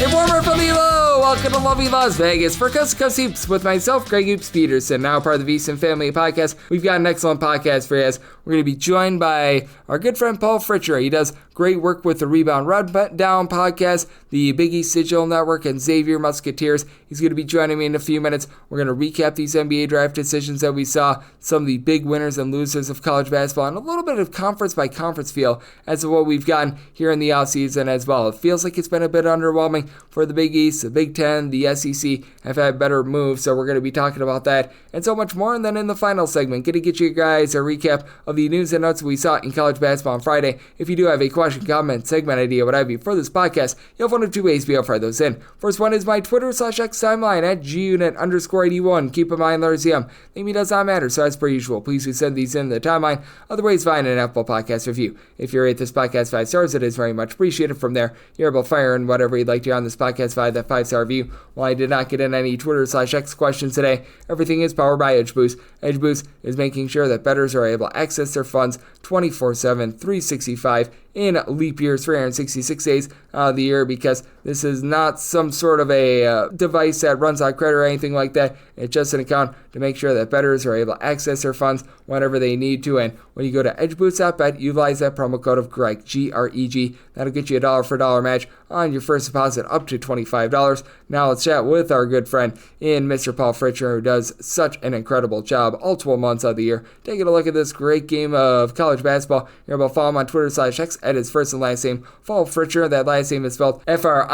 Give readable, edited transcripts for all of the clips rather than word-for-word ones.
Hey, warmer from Elo! Welcome to lovely Las Vegas for Coast to Coast Hoops with myself, Greg Hoops Peterson, now part of the VSiN Family Podcast. We've got an excellent podcast for you as we're going to be joined by our good friend Paul Fristchner. He does great work with the Rebound Rundown Podcast, the Big East Digital Network, and Xavier Musketeers. He's going to be joining me in a few minutes. We're going to recap these NBA draft decisions that we saw, some of the big winners and losers of college basketball, and a little bit of conference-by-conference feel as to what we've gotten here in the offseason as well. It feels like it's been a bit underwhelming for the Big East. The Big Ten, the SEC have had better moves, so we're going to be talking about that and so much more. And then in the final segment, going to get you guys a recap of the news and notes we saw in college basketball on Friday. If you do have a question, comment, segment idea, what have you for this podcast, you have one of two ways to be able to fire those in. First one is my Twitter/X timeline at gunit_81. Keep in mind, letters EM. Name does not matter, so as per usual, please do send these in the timeline. Other ways, find an Apple Podcast review. If you rate this podcast 5 stars, it is very much appreciated. From there, you're able to fire in whatever you'd like to on this podcast via that 5-star review. While I did not get in any Twitter/X questions today, everything is powered by EdgeBoost. EdgeBoost is making sure that bettors are able to access their funds 24/7, 365 in leap years, 366 days of the year, because this is not some sort of a device that runs on credit or anything like that. It's just an account to make sure that bettors are able to access their funds whenever they need to. And when you go to edgeboost.bet, utilize that promo code of Greg, G-R-E-G. That'll get you a dollar for dollar match on your first deposit up to $25. Now let's chat with our good friend in Mr. Paul Fristchner, who does such an incredible job all 12 months of the year. Taking a look at this great game of college basketball. You're able to follow him on Twitter/X at his first and last name, Paul Fristchner. That last name is spelled Fritschner.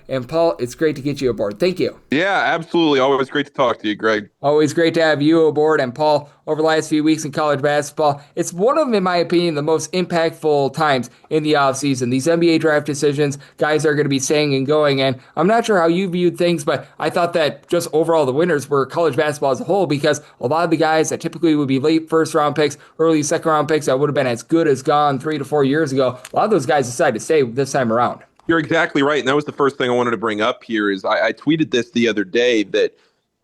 And Paul, it's great to get you aboard. Thank you. Yeah, absolutely. Always great to talk to you, Greg. Always great to have you aboard. And Paul, over the last few weeks in college basketball, it's one of, in my opinion, the most impactful times in the offseason. These NBA draft decisions, guys are going to be staying and going. And I'm not sure how you viewed things, but I thought that just overall the winners were college basketball as a whole, because a lot of the guys that typically would be late first-round picks, early second-round picks that would have been as good as gone 3 to 4 years ago, a lot of those guys decided to stay this time around. You're exactly right. And that was the first thing I wanted to bring up here is I tweeted this the other day that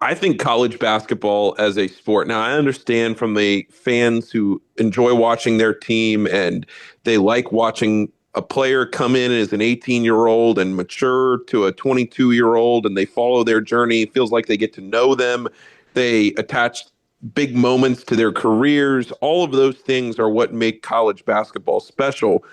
I think college basketball as a sport. Now, I understand from the fans who enjoy watching their team and they like watching a player come in as an 18-year-old and mature to a 22-year-old, and they follow their journey. It feels like they get to know them. They attach big moments to their careers. All of those things are what make college basketball special.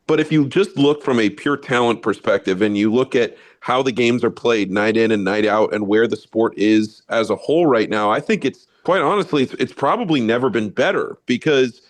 But if you just look from a pure talent perspective and you look at how the games are played night in and night out and where the sport is as a whole right now, I think it's quite honestly, it's probably never been better, because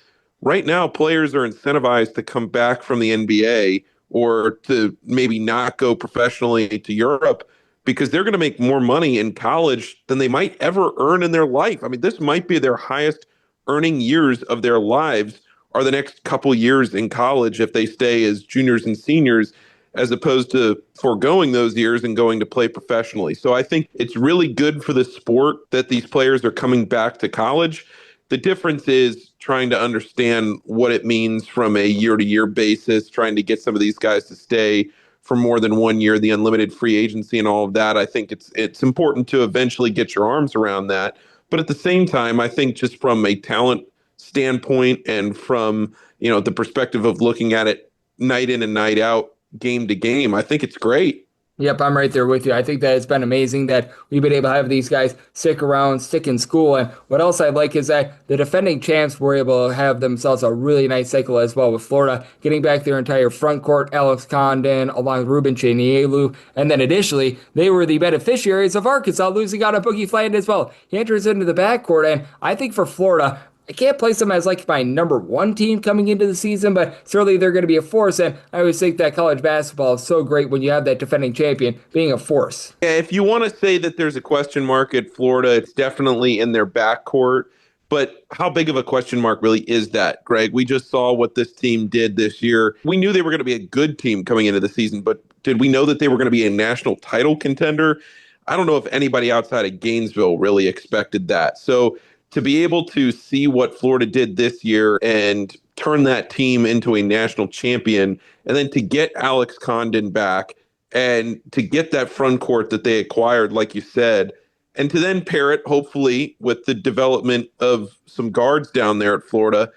right now players are incentivized to come back from the NBA or to maybe not go professionally to Europe because they're going to make more money in college than they might ever earn in their life. I mean, this might be their highest earning years of their lives are the next couple years in college if they stay as juniors and seniors, as opposed to foregoing those years and going to play professionally. So I think it's really good for the sport that these players are coming back to college. The difference is trying to understand what it means from a year-to-year basis, trying to get some of these guys to stay for more than 1 year, the unlimited free agency and all of that. I think it's important to eventually get your arms around that. But at the same time, I think just from a talent standpoint and from, the perspective of looking at it night in and night out, game to game, I think it's great. Yep, I'm right there with you. I think that it's been amazing that we've been able to have these guys stick around, stick in school. And what else I like is that the defending champs were able to have themselves a really nice cycle as well, with Florida getting back their entire front court, Alex Condon, along with Ruben Chenielu. And then additionally, they were the beneficiaries of Arkansas losing out on Boogie Fland as well. He enters into the backcourt, and I think for Florida, I can't place them as like my number one team coming into the season, but certainly they're going to be a force. And I always think that college basketball is so great when you have that defending champion being a force. Yeah, if you want to say that there's a question mark at Florida, it's definitely in their backcourt. But how big of a question mark really is that, Greg? We just saw what this team did this year. We knew they were going to be a good team coming into the season, but did we know that they were going to be a national title contender? I don't know if anybody outside of Gainesville really expected that. So to be able to see what Florida did this year and turn that team into a national champion, and then to get Alex Condon back and to get that front court that they acquired, like you said, and to then pair it, hopefully, with the development of some guards down there at Florida,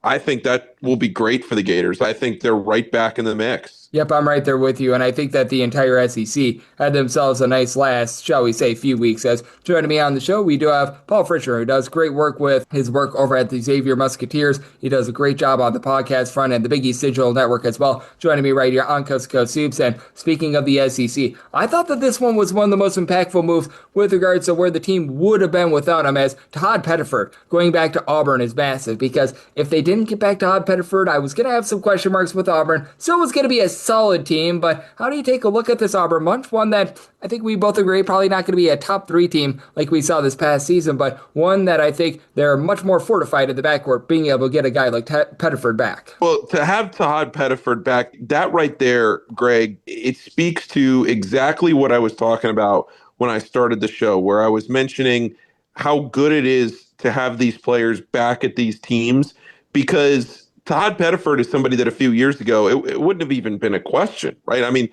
I think that will be great for the Gators. I think they're right back in the mix. Yep, I'm right there with you, and I think that the entire SEC had themselves a nice last, shall we say, few weeks. As joining me on the show, we do have Paul Fristchner, who does great work with his work over at the Xavier Musketeers. He does a great job on the podcast front and the Big East Digital Network as well, joining me right here on Coast to Coast Hoops. And speaking of the SEC, I thought that this one was one of the most impactful moves with regards to where the team would have been without him, as Todd Pettiford going back to Auburn is massive, because if they didn't get back to Todd Pettiford, I was going to have some question marks with Auburn. Still was going to be a solid team, but how do you take a look at this Auburn bunch? One that I think we both agree probably not going to be a top 3 team like we saw this past season, but one that I think they're much more fortified in the backcourt, being able to get a guy like Pettiford back. Well, to have Todd Pettiford back, that right there, Greg, it speaks to exactly what I was talking about when I started the show, where I was mentioning how good it is to have these players back at these teams, because Todd Pettiford is somebody that a few years ago, it wouldn't have even been a question, right? I mean,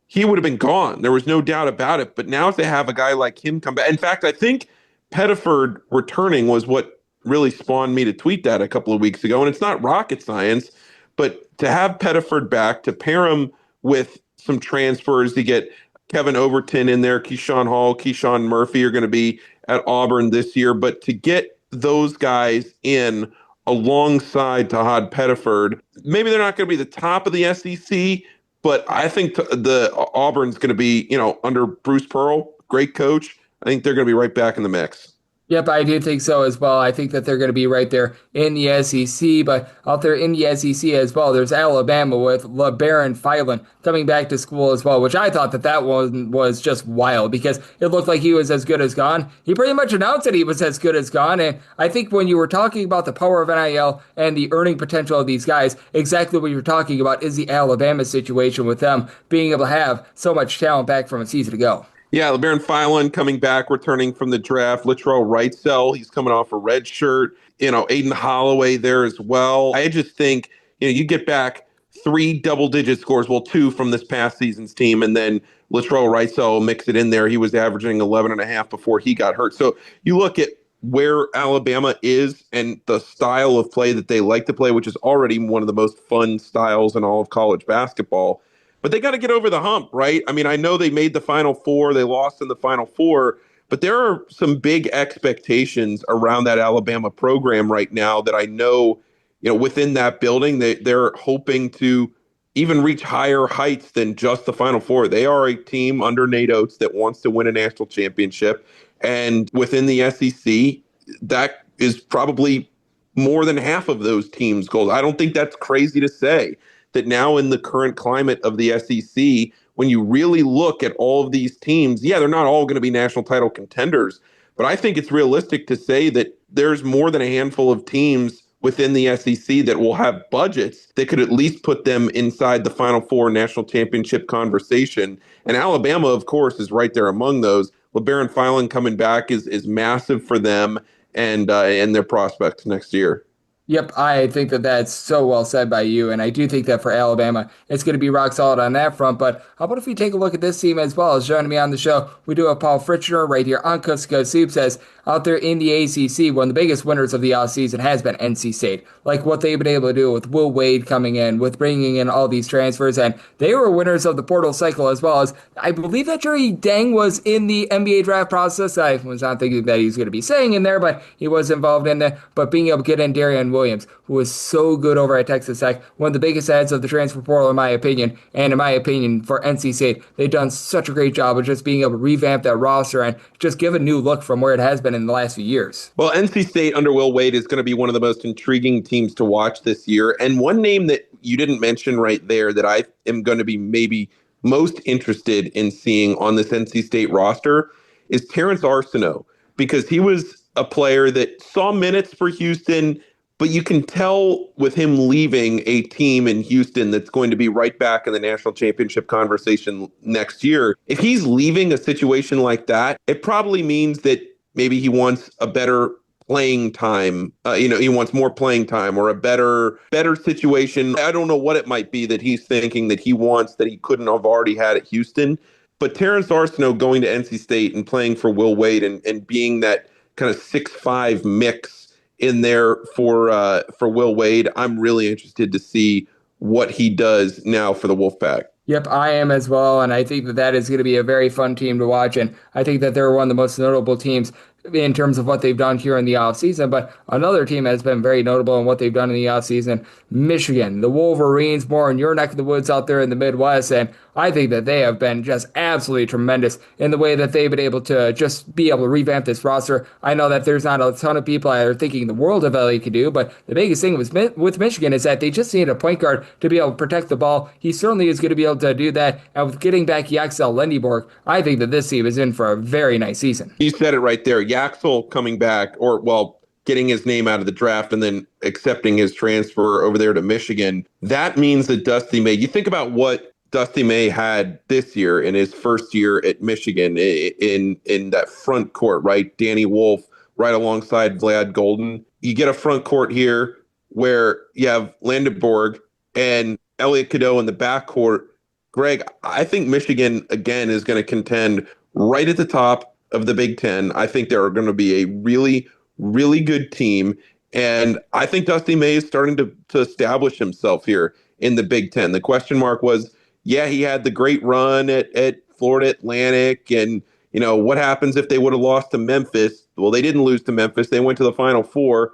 he would have been gone. There was no doubt about it. But now to have a guy like him come back. In fact, I think Pettiford returning was what really spawned me to tweet that a couple of weeks ago. And it's not rocket science, but to have Pettiford back, to pair him with some transfers, to get Kevin Overton in there, Keyshawn Hall, Keyshawn Murphy are going to be at Auburn this year. But to get those guys in alongside Todd Pettiford, maybe they're not going to be the top of the SEC, but I think the Auburn's going to be, under Bruce Pearl, great coach. I think they're going to be right back in the mix. Yep, I do think so as well. I think that they're going to be right there in the SEC, but out there in the SEC as well, there's Alabama with LeBaron Filan coming back to school as well, which I thought that one was just wild, because it looked like he was as good as gone. He pretty much announced that he was as good as gone, and I think when you were talking about the power of NIL and the earning potential of these guys, exactly what you're talking about is the Alabama situation with them being able to have so much talent back from a season ago. Yeah, LeBaron Filan coming back, returning from the draft. Latrell Wrightsell, he's coming off a red shirt. Aiden Holloway there as well. I just think, you get back 3 double-digit scores, well, 2 from this past season's team, and then Latrell Wrightsell mix it in there. He was averaging 11.5 before he got hurt. So you look at where Alabama is and the style of play that they like to play, which is already one of the most fun styles in all of college basketball. But they got to get over the hump, right? I mean, I know they made the Final Four. They lost in the Final Four. But there are some big expectations around that Alabama program right now that I know, within that building, they're hoping to even reach higher heights than just the Final Four. They are a team under Nate Oates that wants to win a national championship. And within the SEC, that is probably more than half of those teams' goals. I don't think that's crazy to say, that now in the current climate of the SEC, when you really look at all of these teams, they're not all going to be national title contenders, but I think it's realistic to say that there's more than a handful of teams within the SEC that will have budgets that could at least put them inside the Final Four national championship conversation. And Alabama, of course, is right there among those. LeBaron Filan coming back is massive for them and their prospects next year. Yep, I think that that's so well said by you, and I do think that for Alabama, it's going to be rock solid on that front. But how about if we take a look at this team as well? As joining me on the show, we do have Paul Fristchner right here on Coast to Coast Hoops, as out there in the ACC, one of the biggest winners of the offseason has been NC State. Like what they've been able to do with Will Wade coming in, with bringing in all these transfers, and they were winners of the portal cycle as well. As I believe that Jerry Dang was in the NBA draft process. I was not thinking that he was going to be saying in there, but he was involved in there. But being able to get in Darian Williams, who was so good over at Texas Tech, one of the biggest adds of the transfer portal in my opinion, and in my opinion for NC State, they've done such a great job of just being able to revamp that roster and just give a new look from where it has been in the last few years. Well, NC State under Will Wade is going to be one of the most intriguing teams to watch this year. And one name that you didn't mention right there that I am going to be maybe most interested in seeing on this NC State roster is Terrence Arsenault, because he was a player that saw minutes for Houston, but you can tell with him leaving a team in Houston that's going to be right back in the national championship conversation next year. If he's leaving a situation like that, it probably means that maybe he wants a better playing time. He wants more playing time or a better situation. I don't know what it might be that he's thinking that he wants that he couldn't have already had at Houston. But Terrence Arsenault going to NC State and playing for Will Wade and being that kind of 6'5" mix in there for Will Wade. I'm really interested to see what he does now for the Wolfpack. Yep, I am as well, and I think that that is going to be a very fun team to watch, and I think that they're one of the most notable teams in terms of what they've done here in the offseason. But another team has been very notable in what they've done in the offseason, Michigan, the Wolverines, more in your neck of the woods out there in the Midwest, and I think that they have been just absolutely tremendous in the way that they've been able to just be able to revamp this roster. I know that there's not a ton of people that are thinking the world of Elliott could do, but the biggest thing with Michigan is that they just need a point guard to be able to protect the ball. He certainly is going to be able to do that, and with getting back Yaxel Lendeborg, I think that this team is in for a very nice season. You said it right there. Yaxel coming back, or, well, getting his name out of the draft and then accepting his transfer over there to Michigan. That means that Dusty May, you think about what Dusty May had this year in his first year at Michigan in that front court, right? Danny Wolf right alongside Vlad Golden. You get a front court here where you have Landenborg and Elliot Cadeau in the backcourt. Greg, I think Michigan, again, is going to contend right at the top of the Big Ten. I think they're going to be a really, really good team. And I think Dusty May is starting to establish himself here in the Big Ten. The question mark was, yeah, he had the great run at Florida Atlantic. And, you know, what happens if they would have lost to Memphis? Well, they didn't lose to Memphis. They went to the Final Four.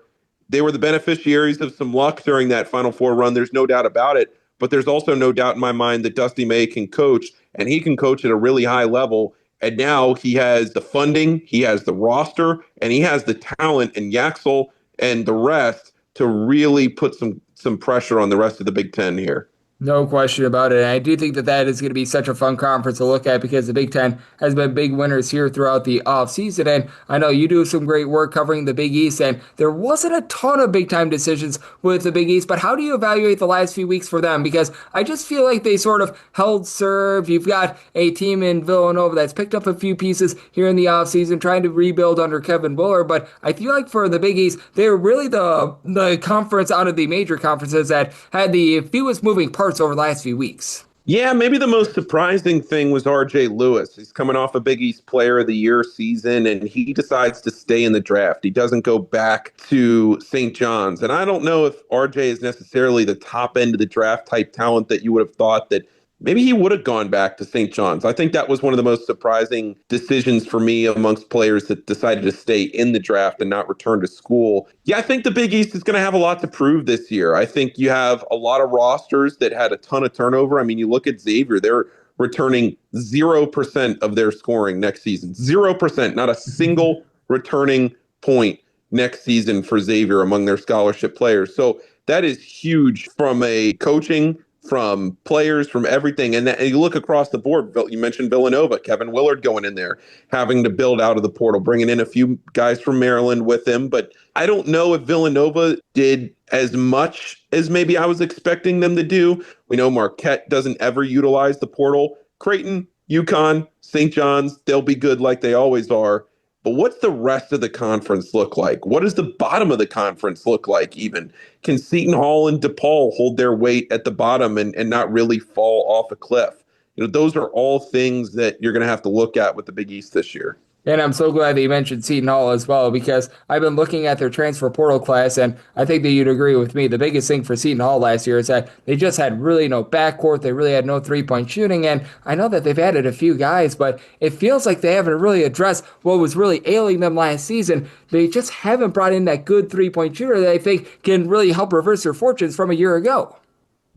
They were the beneficiaries of some luck during that Final Four run. There's no doubt about it. But there's also no doubt in my mind that Dusty May can coach, and he can coach at a really high level. And now he has the funding, he has the roster, and he has the talent and Yaxel and the rest to really put some pressure on the rest of the Big Ten here. No question about it. And I do think that that is going to be such a fun conference to look at because the Big Ten has been big winners here throughout the offseason. And I know you do some great work covering the Big East, and there wasn't a ton of big-time decisions with the Big East, but how do you evaluate the last few weeks for them? Because I just feel like they sort of held serve. You've got a team in Villanova that's picked up a few pieces here in the offseason, trying to rebuild under Kevin Buller, but I feel like for the Big East, they're really the conference out of the major conferences that had the fewest moving parts over the last few weeks. Yeah, maybe the most surprising thing was RJ Lewis. He's coming off a Big East Player of the Year season, and he decides to stay in the draft. He doesn't go back to St. John's. And I don't know if RJ is necessarily the top end of the draft type talent that you would have thought that maybe he would have gone back to St. John's. I think that was one of the most surprising decisions for me amongst players that decided to stay in the draft and not return to school. Yeah, I think the Big East is going to have a lot to prove this year. I think you have a lot of rosters that had a ton of turnover. I mean, you look at Xavier, they're returning 0% of their scoring next season. 0%, not a single returning point next season for Xavier among their scholarship players. So that is huge from a coaching, from players, from everything. And you look across the board, you mentioned Villanova, Kevin Willard going in there, having to build out of the portal, bringing in a few guys from Maryland with him. But I don't know if Villanova did as much as maybe I was expecting them to do. We know Marquette doesn't ever utilize the portal. Creighton, UConn, St. John's, they'll be good like they always are. But what's the rest of the conference look like? What does the bottom of the conference look like even? Can Seton Hall and DePaul hold their weight at the bottom and not really fall off a cliff? You know, those are all things that you're going to have to look at with the Big East this year. And I'm so glad that you mentioned Seton Hall as well, because I've been looking at their transfer portal class, and I think that you'd agree with me. The biggest thing for Seton Hall last year is that they just had really no backcourt. They really had no three-point shooting, and I know that they've added a few guys, but it feels like they haven't really addressed what was really ailing them last season. They just haven't brought in that good three-point shooter that I think can really help reverse their fortunes from a year ago.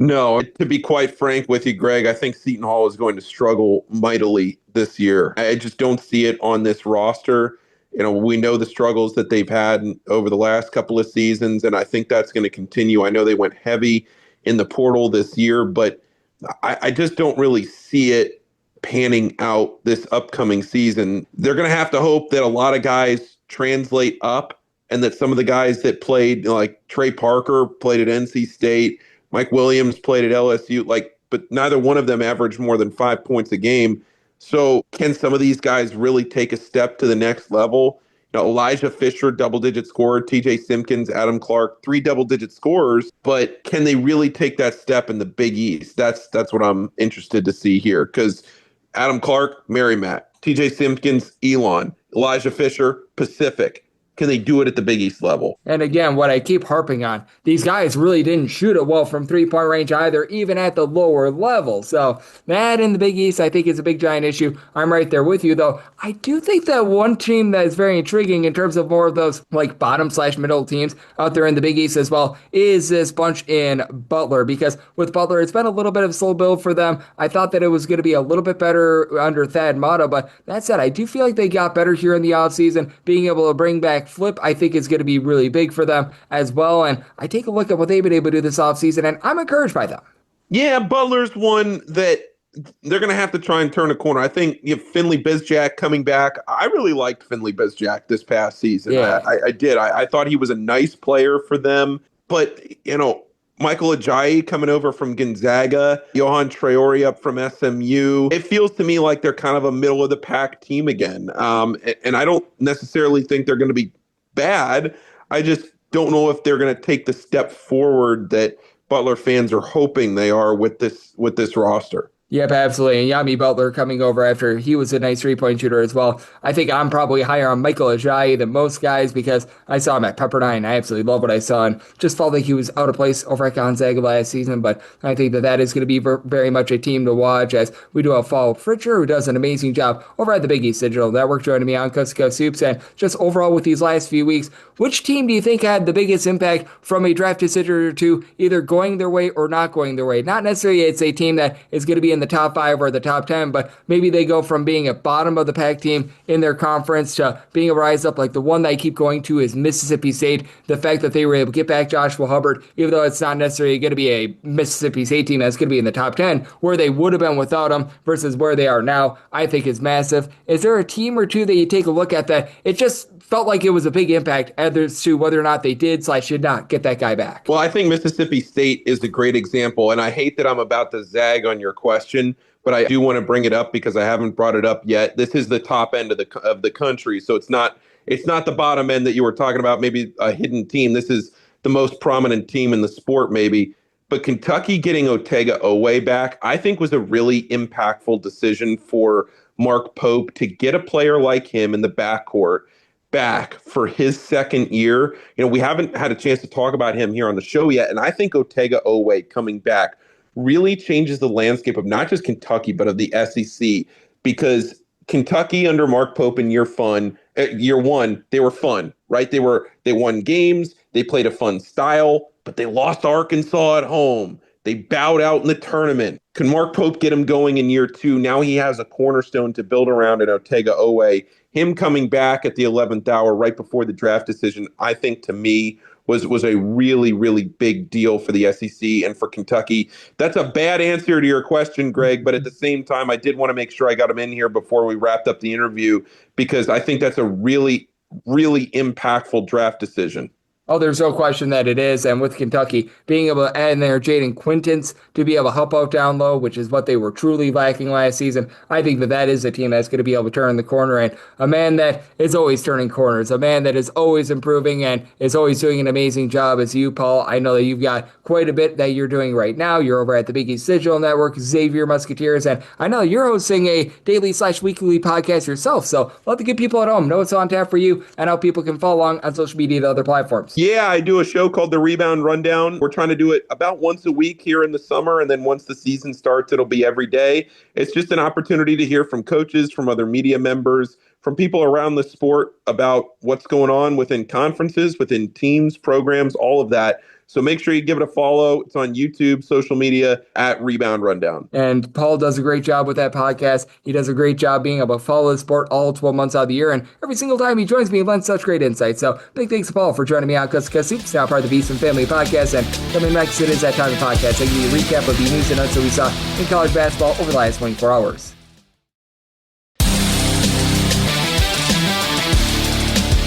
No, to be quite frank with you, Greg, I think Seton Hall is going to struggle mightily this year. I just don't see it on this roster. You know, we know the struggles that they've had over the last couple of seasons, and I think that's going to continue. I know they went heavy in the portal this year, but I just don't really see it panning out this upcoming season. They're going to have to hope that a lot of guys translate up and that some of the guys that played, you know, like Trey Parker played at NC State, Mike Williams played at LSU, but neither one of them averaged more than 5 points a game. So can some of these guys really take a step to the next level? You know, Elijah Fisher, double-digit scorer, TJ Simpkins, Adam Clark, 3 double-digit scorers, but can they really take that step in the Big East? That's what I'm interested to see here, because Adam Clark, Merrimack, TJ Simpkins, Elon, Elijah Fisher, Pacific. can they do it at the Big East level? And again, what I keep harping on, these guys really didn't shoot it well from three-point range either, even at the lower level. So that in the Big East, I think is a big giant issue. I'm right there with you, though. I do think that one team that is very intriguing in terms of more of those like bottom/middle teams out there in the Big East as well is this bunch in Butler, because with Butler, it's been a little bit of a slow build for them. I thought that it was going to be a little bit better under Thad Matta, but that said, I do feel like they got better here in the offseason. Being able to bring back Flip, I think is going to be really big for them as well. And I take a look at what they've been able to do this offseason, and I'm encouraged by them. Yeah, Butler's one that they're going to have to try and turn a corner. I think you have Finley Bizjack coming back. I really liked Finley Bizjack this past season. Yeah. I did. I thought he was a nice player for them. But, Michael Ajayi coming over from Gonzaga, Johan Traore up from SMU. It feels to me like they're kind of a middle-of-the-pack team again. And I don't necessarily think they're going to be bad. I just don't know if they're going to take the step forward that Butler fans are hoping they are with this roster. Yep, absolutely. And Yami Butler coming over after he was a nice three-point shooter as well. I think I'm probably higher on Michael Ajayi than most guys because I saw him at Pepperdine. I absolutely love what I saw and just felt like he was out of place over at Gonzaga last season. But I think that is going to be very much a team to watch as we do have Paul Fristchner, who does an amazing job over at the Big East Digital Network, joining me on Coast to Coast Hoops. And just overall with these last few weeks, which team do you think had the biggest impact from a draft decision or two, either going their way or not going their way? Not necessarily it's a team that is going to be in the top 5 or the top 10, but maybe they go from being a bottom of the pack team in their conference to being a rise up. Like the one that I keep going to is Mississippi State. The fact that they were able to get back Joshua Hubbard, even though it's not necessarily going to be a Mississippi State team that's going to be in the top 10, where they would have been without him versus where they are now, I think is massive. Is there a team or two that you take a look at that it just felt like it was a big impact as to whether or not they did/did not get that guy back? Well, I think Mississippi State is a great example, and I hate that I'm about to zag on your question, but I do want to bring it up because I haven't brought it up yet. This is the top end of the country, so it's not the bottom end that you were talking about, maybe a hidden team. This is the most prominent team in the sport, maybe. But Kentucky getting Otega Oweh back, I think, was a really impactful decision for Mark Pope to get a player like him in the backcourt back for his second year. We haven't had a chance to talk about him here on the show yet, and I think Otega Oweh coming back really changes the landscape of not just Kentucky, but of the SEC, because Kentucky under Mark Pope in year one, they were fun, right? They won games, they played a fun style, but they lost to Arkansas at home. They bowed out in the tournament. Can Mark Pope get him going in year 2? Now he has a cornerstone to build around in Otega Oweh. Him coming back at the 11th hour right before the draft decision, I think to me was a really, really big deal for the SEC and for Kentucky. That's a bad answer to your question, Greg, but at the same time, I did want to make sure I got him in here before we wrapped up the interview because I think that's a really, really impactful draft decision. Oh, there's no question that it is. And with Kentucky being able to add in there Jaden Quintance to be able to help out down low, which is what they were truly lacking last season, I think that is a team that's going to be able to turn the corner. And a man that is always turning corners, a man that is always improving and is always doing an amazing job is you, Paul. I know that you've got quite a bit that you're doing right now. You're over at the Big East Digital Network, Xavier Musketeers, and I know you're hosting a daily/weekly podcast yourself. So let the good people at home know what's on tap for you and how people can follow along on social media and other platforms. Yeah, I do a show called the Rebound Rundown. We're trying to do it about once a week here in the summer, and then once the season starts, it'll be every day. It's just an opportunity to hear from coaches, from other media members, from people around the sport about what's going on within conferences, within teams, programs, all of that. So make sure you give it a follow. It's on YouTube, social media, at Rebound Rundown. And Paul does a great job with that podcast. He does a great job being able to follow the sport all 12 months out of the year. And every single time he joins me, he lends such great insight. So big thanks to Paul for joining me on Coast to Coast Hoops, now part of the Beast and Family Podcast. And coming next, it is that time of podcast. I give you a recap of the news and notes that we saw in college basketball over the last 24 hours.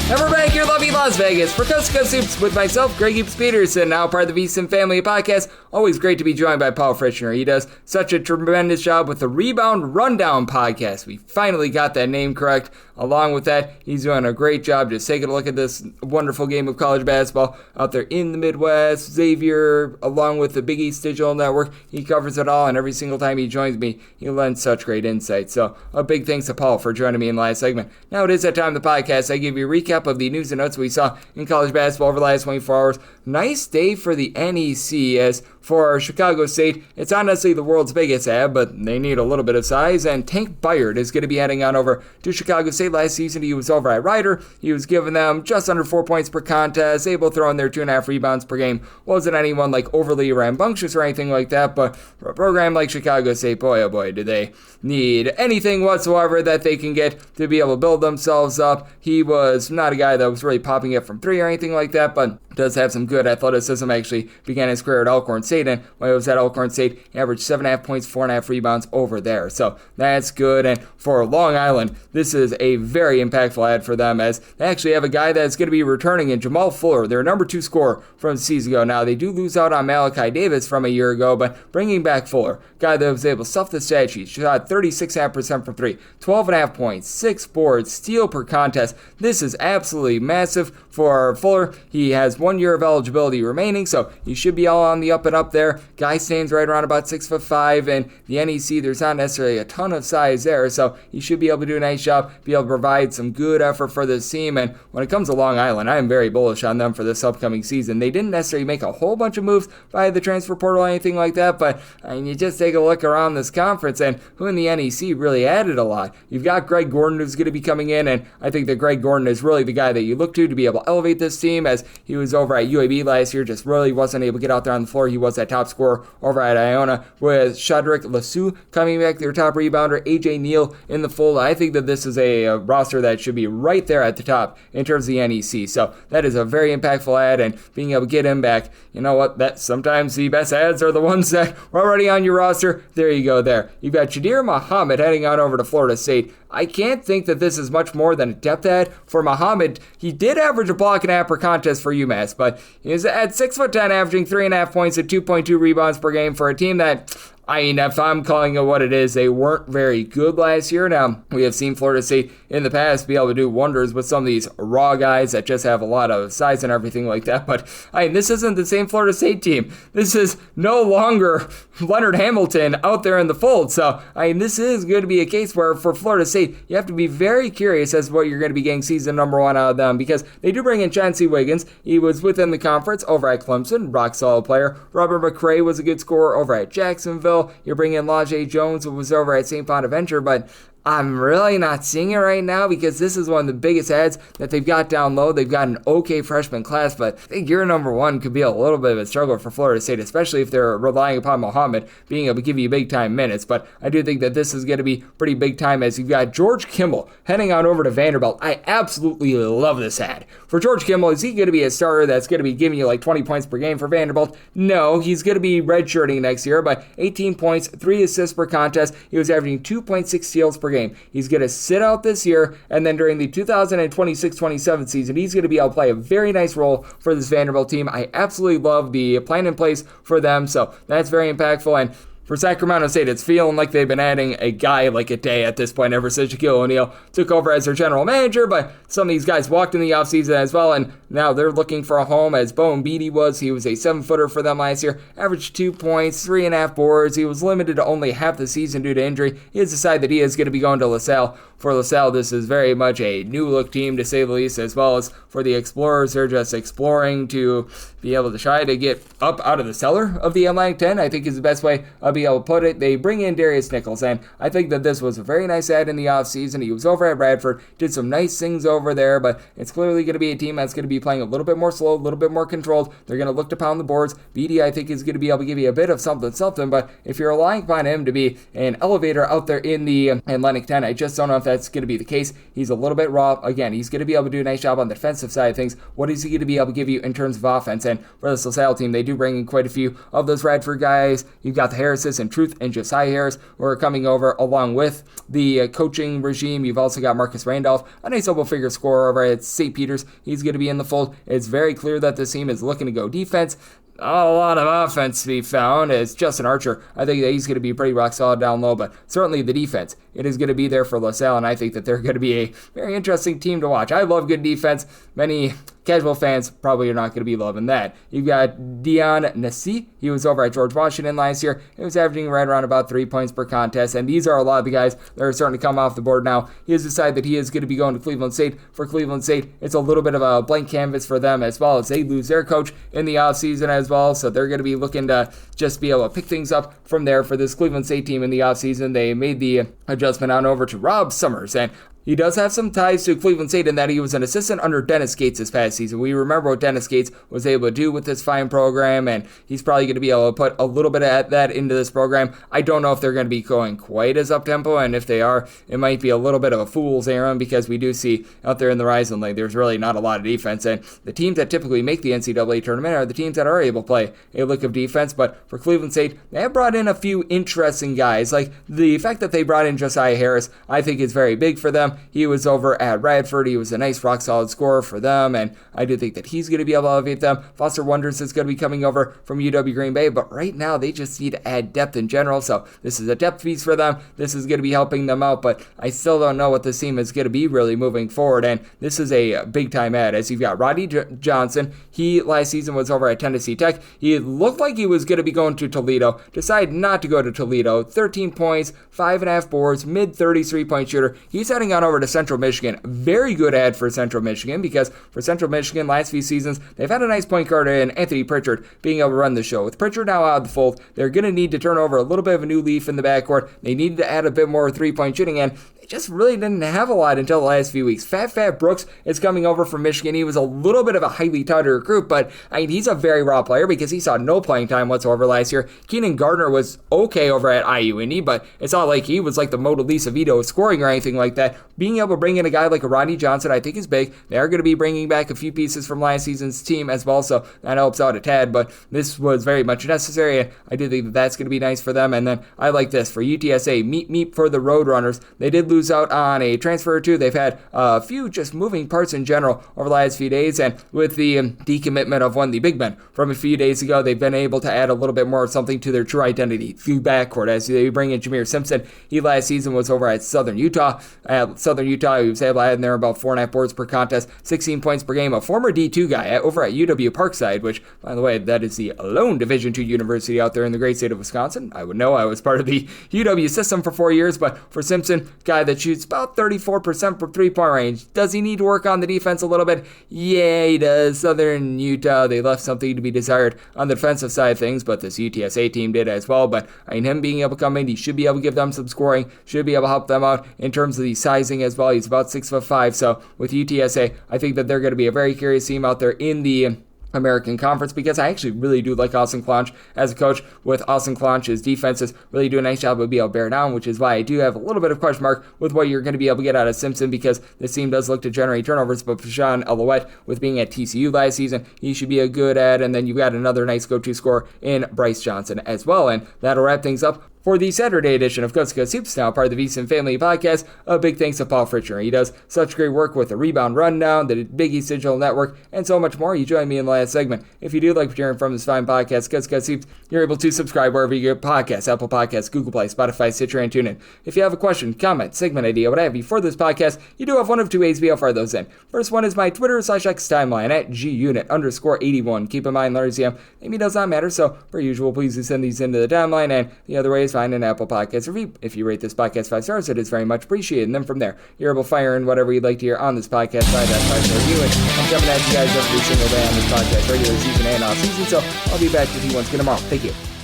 And we're back here in lovely Las Vegas for Coast to Coast Hoops with myself, Greg Hoops Peterson, now part of the VSiN Family Podcast. Always great to be joined by Paul Fristchner. He does such a tremendous job with the Rebound Rundown Podcast. We finally got that name correct. Along with that, he's doing a great job just taking a look at this wonderful game of college basketball out there in the Midwest. Xavier, along with the Big East Digital Network, he covers it all, and every single time he joins me, he lends such great insight. So a big thanks to Paul for joining me in the last segment. Now it is that time of the podcast. I give you a recap recap of the news and notes we saw in college basketball over the last 24 hours. Nice day for the NEC, as for Chicago State, it's not necessarily the world's biggest ad, but they need a little bit of size, and Tank Byard is going to be heading on over to Chicago State. Last season, he was over at Rider. He was giving them just under 4 points per contest, able to throw in their 2.5 rebounds per game. Wasn't anyone like overly rambunctious or anything like that, but for a program like Chicago State, boy, oh boy, do they need anything whatsoever that they can get to be able to build themselves up. He was not a guy that was really popping up from three or anything like that, but does have some good athleticism. Actually began his career at Alcorn State, and when he was at Alcorn State, he averaged 7.5 points, 4.5 rebounds over there. So that's good. And for Long Island, this is a very impactful ad for them, as they actually have a guy that's going to be returning in Jamal Fuller, their number 2 scorer from the season ago. Now, they do lose out on Malachi Davis from a year ago, but bringing back Fuller, guy that was able to stuff the stat sheet, shot 36.5% from 3, 12.5 points, 6 boards, steal per contest. This is absolutely massive for Fuller. He has 1 year of eligibility remaining, so he should be all on the up and up there. Guy stands right around about 6'5", and the NEC, there's not necessarily a ton of size there, so he should be able to do a nice job, be able to provide some good effort for this team. And when it comes to Long Island, I am very bullish on them for this upcoming season. They didn't necessarily make a whole bunch of moves via the transfer portal or anything like that, but you just take a look around this conference, and who in the NEC really added a lot. You've got Greg Gordon, who's going to be coming in, and I think that Greg Gordon is really the guy that you look to be able to elevate this team, as he was over at UAB last year, just really wasn't able to get out there on the floor. He was that top scorer over at Iona, with Shadrick Lassou coming back, their top rebounder, AJ Neal in the fold. I think that this is a roster that should be right there at the top in terms of the NEC. So that is a very impactful ad, and being able to get him back, you know what, that sometimes the best ads are the ones that were already on your roster. There you go there. You've got Jadir Muhammad heading on over to Florida State. I can't think that this is much more than a depth ad for Muhammad. He did average a block and a half per contest for UMass, but he was at 6'10", averaging 3.5 points and 2.2 rebounds per game for a team that, I mean, if I'm calling it what it is, they weren't very good last year. Now, we have seen Florida State in the past be able to do wonders with some of these raw guys that just have a lot of size and everything like that. But, I mean, this isn't the same Florida State team. This is no longer Leonard Hamilton out there in the fold. So, I mean, this is going to be a case where for Florida State, you have to be very curious as to what you're going to be getting season number 1 out of them, because they do bring in Chauncey Wiggins. He was within the conference over at Clemson, rock solid player. Robert McRae was a good scorer over at Jacksonville. You're bringing in Lajay Jones, who was over at St. Bonaventure, but I'm really not seeing it right now, because this is one of the biggest ads that they've got down low. They've got an okay freshman class, but I think year number 1 could be a little bit of a struggle for Florida State, especially if they're relying upon Muhammad being able to give you big time minutes. But I do think that this is going to be pretty big time, as you've got George Kimball heading on over to Vanderbilt. I absolutely love this ad. For George Kimball, is he going to be a starter that's going to be giving you like 20 points per game for Vanderbilt? No, he's going to be redshirting next year, but 18 points, 3 assists per contest. He was averaging 2.6 steals per game. He's going to sit out this year, and then during the 2026-27 season, he's going to be able to play a very nice role for this Vanderbilt team. I absolutely love the plan in place for them, so that's very impactful. And for Sacramento State, it's feeling like they've been adding a guy like a day at this point ever since Shaquille O'Neal took over as their general manager, but some of these guys walked in the offseason as well, and now they're looking for a home, as Bowen Beatty was. He was a 7-footer for them last year, averaged 2 points, 3.5 boards. He was limited to only half the season due to injury. He has decided that he is going to be going to LaSalle. For LaSalle, this is very much a new-look team, to say the least, as well as for the Explorers. They're just exploring to be able to try to get up out of the cellar of the Atlantic 10, I think is the best way I'll be able to put it. They bring in Darius Nichols, and I think that this was a very nice ad in the offseason. He was over at Bradford, did some nice things over there, but it's clearly going to be a team that's going to be playing a little bit more slow, a little bit more controlled. They're going to look to pound the boards. Beatty, I think, is going to be able to give you a bit of something, but if you're relying upon him to be an elevator out there in the Atlantic 10, I just don't know if that's going to be the case. He's a little bit raw. Again, he's going to be able to do a nice job on the defensive side of things. What is he going to be able to give you in terms of offense? And for this LaSalle team, they do bring in quite a few of those Radford guys. You've got the Harrises and Truth and Josiah Harris who are coming over along with the coaching regime. You've also got Marcus Randolph, a nice double-figure scorer over at St. Peter's. He's going to be in the fold. It's very clear that this team is looking to go defense. not a lot of offense to be found as Justin Archer. I think that he's going to be pretty rock solid down low, but certainly the defense, it is going to be there for LaSalle, and I think that they're going to be a very interesting team to watch. I love good defense. Many casual fans probably are not going to be loving that. You've got Dion Nassi. He was over at George Washington last year. He was averaging right around about 3 points per contest, and these are a lot of the guys that are starting to come off the board now. He has decided that he is going to be going to Cleveland State. For Cleveland State, it's a little bit of a blank canvas for them as well as they lose their coach in the offseason as well, so they're going to be looking to just be able to pick things up from there for this Cleveland State team in the offseason. They made the adjustment on over to Rob Summers, and he does have some ties to Cleveland State in that he was an assistant under Dennis Gates this past season. We remember what Dennis Gates was able to do with this fine program, and he's probably going to be able to put a little bit of that into this program. I don't know if they're going to be going quite as up-tempo, and if they are, it might be a little bit of a fool's errand because we do see out there in the Horizon League, there's really not a lot of defense, and the teams that typically make the NCAA tournament are the teams that are able to play a lick of defense. But for Cleveland State, they have brought in a few interesting guys. Like the fact that they brought in Josiah Harris, I think is very big for them. He was over at Radford. He was a nice rock solid scorer for them, and I do think that he's going to be able to elevate them. Foster Wonders is going to be coming over from UW Green Bay, but right now they just need to add depth in general, so this is a depth piece for them. This is going to be helping them out, but I still don't know what this team is going to be really moving forward, and this is a big time add as you've got Rodney Johnson. He last season was over at Tennessee Tech. He looked like he was going to be going to Toledo, decided not to go to Toledo. 13 points, 5.5 boards, mid-30s three-point shooter. He's heading on over to Central Michigan. Very good ad for Central Michigan because for Central Michigan last few seasons, they've had a nice point guard in Anthony Pritchard being able to run the show. With Pritchard now out of the fold, they're going to need to turn over a little bit of a new leaf in the backcourt. They need to add a bit more three-point shooting, and just really didn't have a lot until the last few weeks. Fat Brooks is coming over from Michigan. He was a little bit of a highly touted recruit, but I mean, he's a very raw player because he saw no playing time whatsoever last year. Keenan Gardner was okay over at IU Indy, but it's not like he was like the Mona Lisa Vito scoring or anything like that. Being able to bring in a guy like a Rodney Johnson, I think is big. They are going to be bringing back a few pieces from last season's team as well, so that helps out a tad, but this was very much necessary, and I do think that that's going to be nice for them. And then I like this for UTSA, meet for the Roadrunners. They did lose out on a transfer or two. They've had a few just moving parts in general over the last few days, and with the decommitment of one of the big men from a few days ago, they've been able to add a little bit more of something to their true identity through backcourt as they bring in Jameer Simpson. He last season was over at Southern Utah. At Southern Utah, he was able to add in there about 4.5 boards per contest, 16 points per game. A former D2 guy over at UW Parkside, which, by the way, that is the lone Division II university out there in the great state of Wisconsin. I would know. I was part of the UW system for 4 years, but for Simpson, guy that shoots about 34% from three-point range. Does he need to work on the defense a little bit? Yeah, he does. Southern Utah, they left something to be desired on the defensive side of things, but this UTSA team did as well. But I mean, him being able to come in, he should be able to give them some scoring, should be able to help them out in terms of the sizing as well. He's about 6'5", so with UTSA, I think that they're going to be a very curious team out there in the American Conference because I actually really do like Austin Clonch as a coach. With Austin Clonch, his defenses really do a nice job of being able to bear down, which is why I do have a little bit of question mark with what you're going to be able to get out of Simpson because this team does look to generate turnovers, but Fashawn Alouette, with being at TCU last season, he should be a good ad, and then you've got another nice go-to scorer in Bryce Johnson as well, and that'll wrap things up for the Saturday edition of Coast to Coast Hoops, now part of the VSiN Family Podcast. A big thanks to Paul Fristchner. He does such great work with the Rebound Rundown, the Big East Digital Network, and so much more. You join me in the last segment. If you do like what you're hearing from this fine podcast, Coast to Coast Hoops, you're able to subscribe wherever you get podcasts, Apple Podcasts, Google Play, Spotify, Stitcher, and TuneIn. If you have a question, comment, segment idea, what have you for this podcast, you do have one of two ways to be able to fire those in. First one is my Twitter/X timeline at gunit_81. Keep in mind, Larry ZM maybe does not matter, so per usual, please do send these into the timeline, and the other way is find an Apple Podcast review. If you rate this podcast 5 stars, it is very much appreciated. And then from there, you're able to fire in whatever you'd like to hear on this podcast by that 5-star review. And I'm coming at you guys every single day on this podcast, regular season and off season. So I'll be back with you once again tomorrow. Thank you.